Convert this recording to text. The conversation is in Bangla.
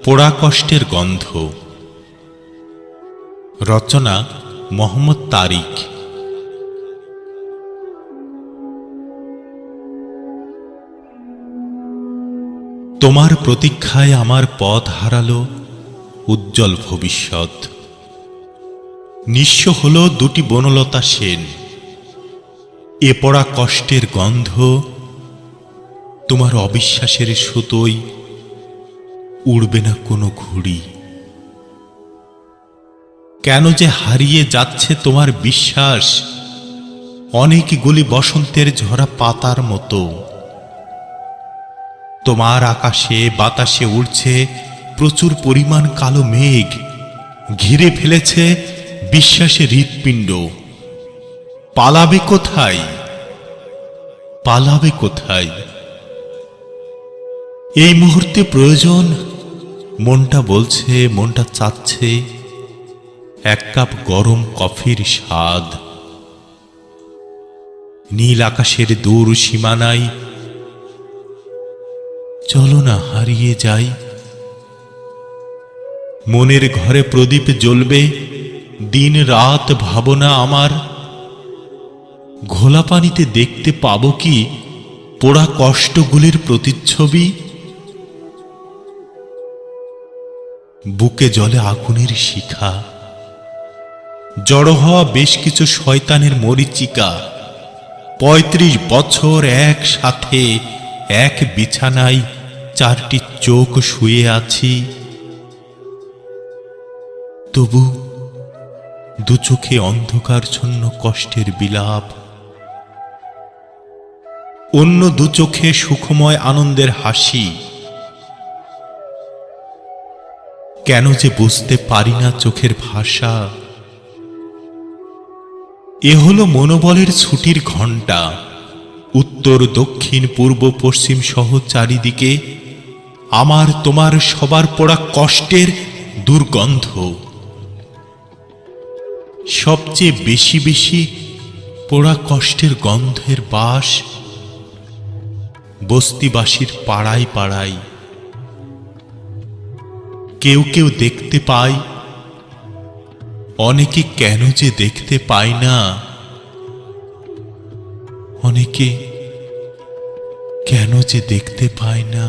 পোড়া কষ্টের গন্ধ। রচনা মোহাম্মদ তারিক। তোমার প্রতীক্ষায় আমার পথ হারালো উজ্জ্বল ভবিষ্যৎ। নিঃস্ব হল দুটি বনলতা সেন। এ পোড়া কষ্টের গন্ধ তোমার অবিশ্বাসের সুতোয় উড়বে না কোনো ঘুড়ি। কেন যে হারিয়ে যাচ্ছে তোমার বিশ্বাস অনেকগুলি বসন্তের ঝরা পাতার মতো। তোমার আকাশে বাতাসে উড়ছে প্রচুর পরিমাণ কালো মেঘ, ঘিরে ফেলেছে বিশ্বাসের হৃৎপিণ্ড। পালাবে কোথায়? পালাবে কোথায়? এই মুহূর্তে প্রয়োজন, মনটা বলছে, মনটা চাচ্ছে এক কাপ গরম কফির স্বাদ। নীল আকাশের দূর সীমানায় চলো না হারিয়ে যাই। মনের ঘরে প্রদীপ জ্বলবে দিন রাত ভাবনা আমার। ঘোলা পানিতে দেখতে পাবো কি পোড়া কষ্টগুলির প্রতিচ্ছবি? বুকে জ্বলে আগুনের শিখা, জড়ো হওয়া বেশ কিছু শয়তানের মরীচিকা। ৩৫ বছর একসাথে এক বিছানায় চারটি চোখ শুয়ে আছি। তবু দু চোখে অন্ধকারচ্ছন্ন কষ্টের বিলাপ, অন্য দু চোখে সুখময় আনন্দের হাসি। কেন যে বুঝতে পারি না চোখের ভাষা? এ হলো মনোবলের ছুটির ঘণ্টা। উত্তর দক্ষিণ পূর্ব পশ্চিম সহ চারিদিকে আমার তোমার সবার পোড়া কষ্টের দুর্গন্ধ। সবচেয়ে বেশি বেশি পোড়া কষ্টের গন্ধের বাস বস্তিবাসীর পাড়ায় পাড়ায়। কেউ কেউ দেখতে পায়, অনেকে কেন যে দেখতে পায় না? অনেকে কেন যে দেখতে পায় না?